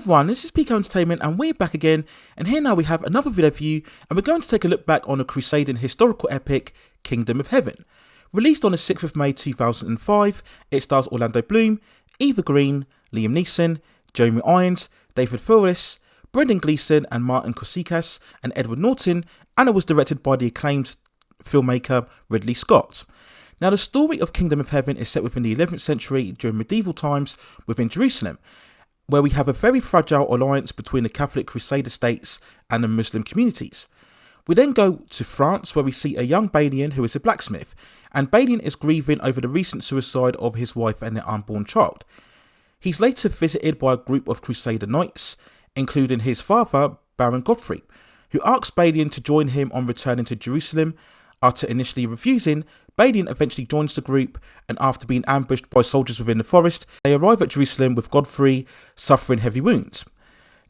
everyone, this is Pico Entertainment and we're back again, and here now we have another video for you, and we're going to take a look back on the crusading historical epic Kingdom of Heaven. Released on the 6th of May 2005, it stars Orlando Bloom, Eva Green, Liam Neeson, Jeremy Irons, David Thewlis, Brendan Gleeson and Martin Kosikas and Edward Norton, and it was directed by the acclaimed filmmaker Ridley Scott. Now the story of Kingdom of Heaven is set within the 11th century during medieval times within Jerusalem, where we have a very fragile alliance between the Catholic Crusader states and the Muslim communities. We then go to France, where we see a young Balian who is a blacksmith, and Balian is grieving over the recent suicide of his wife and their unborn child. He's later visited by a group of Crusader knights, including his father, Baron Godfrey, who asks Balian to join him on returning to Jerusalem. After initially refusing, Balian eventually joins the group, and after being ambushed by soldiers within the forest, they arrive at Jerusalem with Godfrey suffering heavy wounds.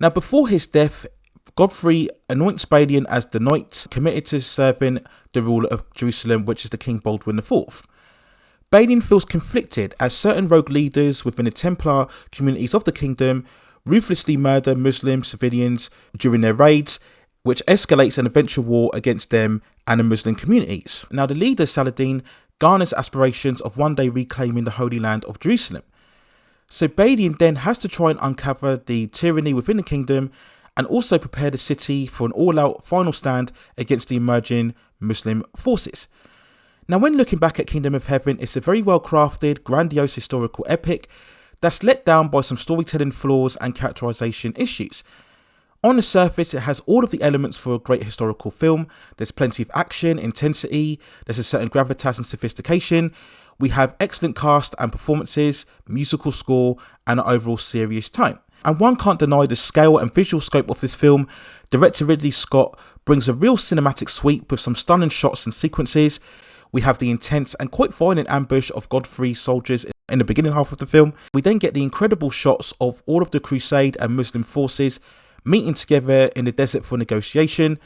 Now before his death, Godfrey anoints Balian as the knight committed to serving the ruler of Jerusalem, which is the King Baldwin IV. Balian feels conflicted as certain rogue leaders within the Templar communities of the kingdom ruthlessly murder Muslim civilians during their raids, which escalates an eventual war against them and the Muslim communities. Now the leader Saladin garners aspirations of one day reclaiming the Holy Land of Jerusalem. So Balian then has to try and uncover the tyranny within the kingdom and also prepare the city for an all-out final stand against the emerging Muslim forces. Now when looking back at Kingdom of Heaven, it's a very well crafted, grandiose historical epic that's let down by some storytelling flaws and characterization issues. On the surface, it has all of the elements for a great historical film. There's plenty of action, intensity, there's a certain gravitas and sophistication. We have excellent cast and performances, musical score, and an overall serious tone. And one can't deny the scale and visual scope of this film. Director Ridley Scott brings a real cinematic sweep with some stunning shots and sequences. We have the intense and quite violent ambush of Godfrey's soldiers in the beginning half of the film. We then get the incredible shots of all of the Crusade and Muslim forces meeting together in the desert for negotiation.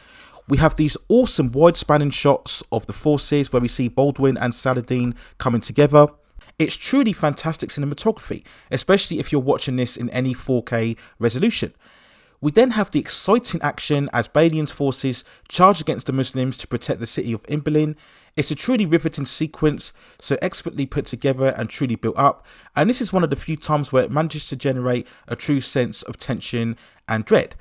We have these awesome wide-spanning shots of the forces where we see Baldwin and Saladin coming together. It's truly fantastic cinematography, especially if you're watching this in any 4K resolution. We then have the exciting action as Balian's forces charge against the Muslims to protect the city of Balian. It's a truly riveting sequence, so expertly put together and truly built up, and this is one of the few times where it manages to generate a true sense of tension and dread.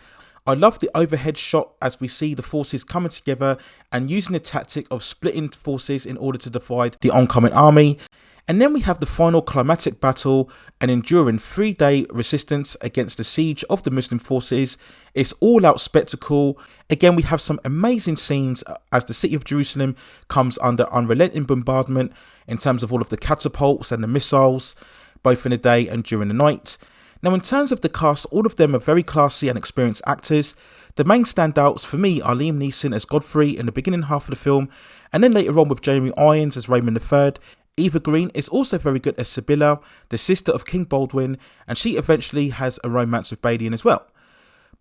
I love the overhead shot as we see the forces coming together and using the tactic of splitting forces in order to divide the oncoming army. And then we have the final climatic battle, an enduring 3-day resistance against the siege of the Muslim forces. It's all out spectacle. Again, we have some amazing scenes as the city of Jerusalem comes under unrelenting bombardment in terms of all of the catapults and the missiles, both in the day and during the night. Now in terms of the cast, all of them are very classy and experienced actors. The main standouts for me are Liam Neeson as Godfrey in the beginning half of the film, and then later on with Jeremy Irons as Raymond III. Eva Green is also very good as Sibylla, the sister of King Baldwin, and she eventually has a romance with Balian as well.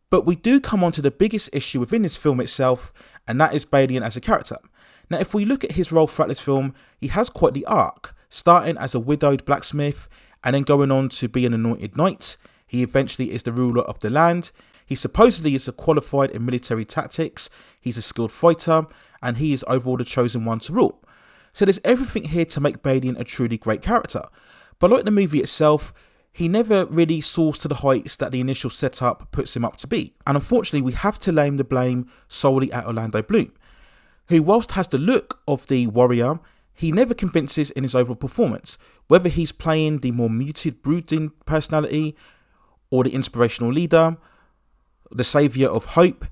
But we do come on to the biggest issue within this film itself, and that is Balian as a character. Now if we look at his role throughout this film, he has quite the arc, starting as a widowed blacksmith and then going on to be an anointed knight. He eventually is the ruler of the land. He supposedly is qualified in military tactics, he's a skilled fighter, and he is overall the chosen one to rule. So there's everything here to make Balian a truly great character. But like the movie itself, he never really soars to the heights that the initial setup puts him up to be. And unfortunately, we have to lay the blame solely at Orlando Bloom, who whilst has the look of the warrior, he never convinces in his overall performance. Whether he's playing the more muted, brooding personality, or the inspirational leader, the saviour of hope,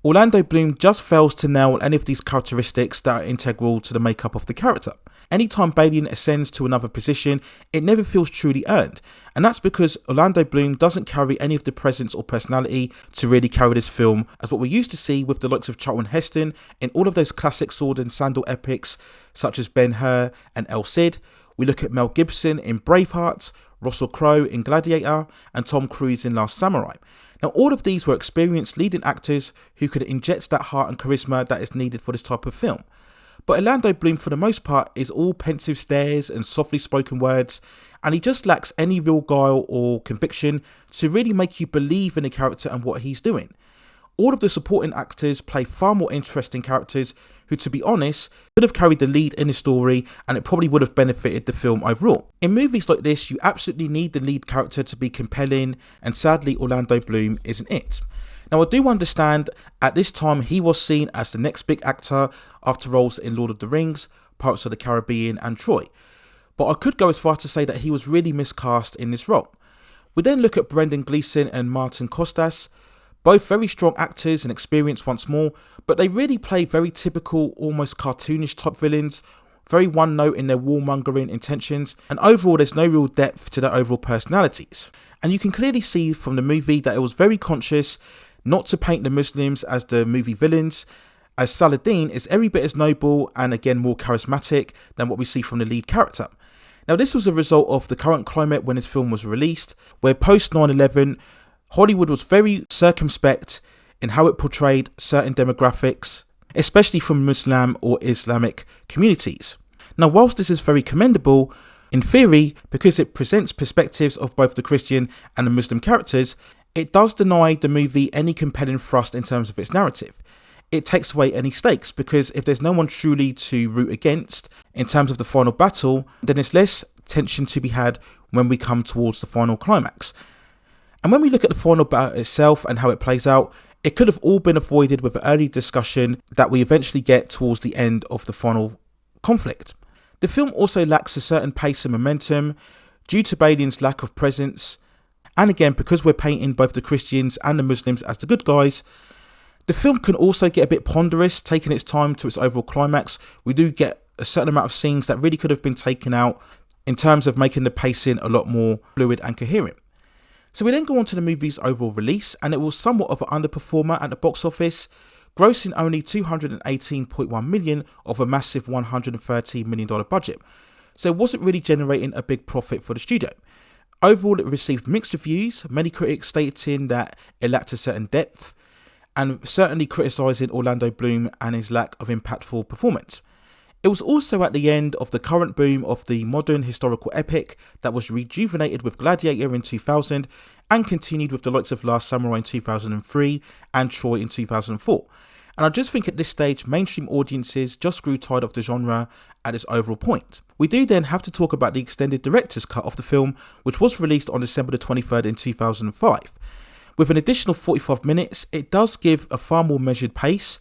Orlando Bloom just fails to nail any of these characteristics that are integral to the makeup of the character. Anytime Balian ascends to another position, it never feels truly earned. And that's because Orlando Bloom doesn't carry any of the presence or personality to really carry this film, as what we used to see with the likes of Charlton Heston in all of those classic sword and sandal epics such as Ben-Hur and El Cid. We look at Mel Gibson in Braveheart, Russell Crowe in Gladiator, and Tom Cruise in Last Samurai. Now all of these were experienced leading actors who could inject that heart and charisma that is needed for this type of film. But Orlando Bloom, for the most part, is all pensive stares and softly spoken words, and he just lacks any real guile or conviction to really make you believe in the character and what he's doing. All of the supporting actors play far more interesting characters who, to be honest, could have carried the lead in the story, and it probably would have benefited the film overall. In movies like this, you absolutely need the lead character to be compelling, and sadly Orlando Bloom isn't it. Now, I do understand at this time he was seen as the next big actor after roles in Lord of the Rings, Pirates of the Caribbean and Troy, but I could go as far to say that he was really miscast in this role. We then look at Brendan Gleeson and Martin Costas, both very strong actors and experienced once more, but they really play very typical, almost cartoonish type villains, very one note in their warmongering intentions, and overall there's no real depth to their overall personalities. And you can clearly see from the movie that it was very conscious not to paint the Muslims as the movie villains, as Saladin is every bit as noble and again more charismatic than what we see from the lead character. Now, this was a result of the current climate when this film was released, where post 9/11 Hollywood was very circumspect in how it portrayed certain demographics, especially from Muslim or Islamic communities. Now, whilst this is very commendable in theory because it presents perspectives of both the Christian and the Muslim characters, it does deny the movie any compelling thrust in terms of its narrative. It takes away any stakes because if there's no one truly to root against in terms of the final battle, then there's less tension to be had when we come towards the final climax. And when we look at the final battle itself and how it plays out, it could have all been avoided with the early discussion that we eventually get towards the end of the final conflict. The film also lacks a certain pace and momentum due to Balian's lack of presence. And again, because we're painting both the Christians and the Muslims as the good guys, the film can also get a bit ponderous, taking its time to its overall climax. We do get a certain amount of scenes that really could have been taken out in terms of making the pacing a lot more fluid and coherent. So we then go on to the movie's overall release, and it was somewhat of an underperformer at the box office, grossing only $218.1 million of a massive $130 million budget. So it wasn't really generating a big profit for the studio. Overall, it received mixed reviews, many critics stating that it lacked a certain depth, and certainly criticising Orlando Bloom and his lack of impactful performance. It was also at the end of the current boom of the modern historical epic that was rejuvenated with Gladiator in 2000 and continued with the likes of Last Samurai in 2003 and Troy in 2004. And I just think at this stage, mainstream audiences just grew tired of the genre at this overall point. We do then have to talk about the extended director's cut of the film, which was released on December the 23rd in 2005. With an additional 45 minutes, it does give a far more measured pace.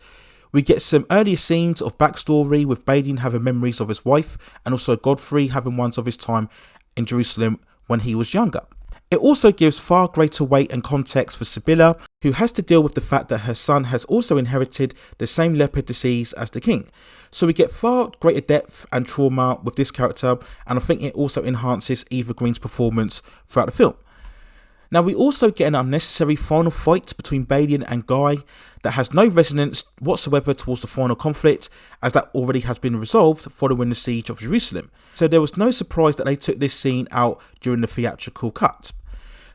We get some earlier scenes of backstory with Balian having memories of his wife and also Godfrey having ones of his time in Jerusalem when he was younger. It also gives far greater weight and context for Sibylla, who has to deal with the fact that her son has also inherited the same leopard disease as the king. So we get far greater depth and trauma with this character, and I think it also enhances Eva Green's performance throughout the film. Now, we also get an unnecessary final fight between Balian and Guy that has no resonance whatsoever towards the final conflict, as that already has been resolved following the siege of Jerusalem. So there was no surprise that they took this scene out during the theatrical cut.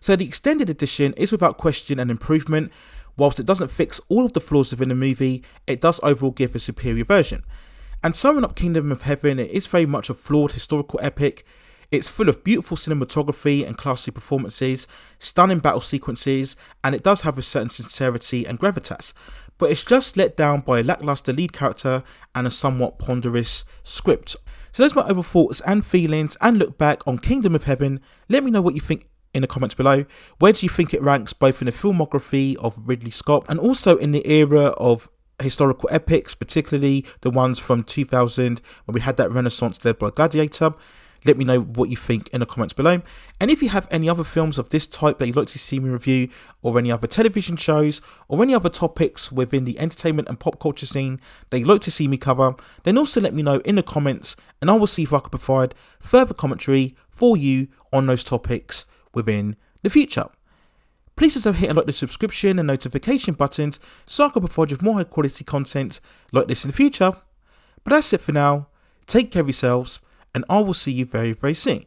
So the extended edition is without question an improvement. Whilst it doesn't fix all of the flaws within the movie, it does overall give a superior version. And summing up Kingdom of Heaven, it is very much a flawed historical epic. It's full of beautiful cinematography and classy performances, stunning battle sequences, and it does have a certain sincerity and gravitas, but it's just let down by a lackluster lead character and a somewhat ponderous script. So those are my overall thoughts and feelings and look back on Kingdom of Heaven. Let me know what you think in the comments below. Where do you think it ranks both in the filmography of Ridley Scott and also in the era of historical epics, particularly the ones from 2000 when we had that renaissance led by Gladiator? Let me know what you think in the comments below. And if you have any other films of this type that you'd like to see me review, or any other television shows, or any other topics within the entertainment and pop culture scene that you'd like to see me cover, then also let me know in the comments, and I will see if I can provide further commentary for you on those topics within the future. Please also hit and like the subscription and notification buttons so I can provide you with more high quality content like this in the future. But that's it for now. Take care of yourselves, and I will see you very, very soon.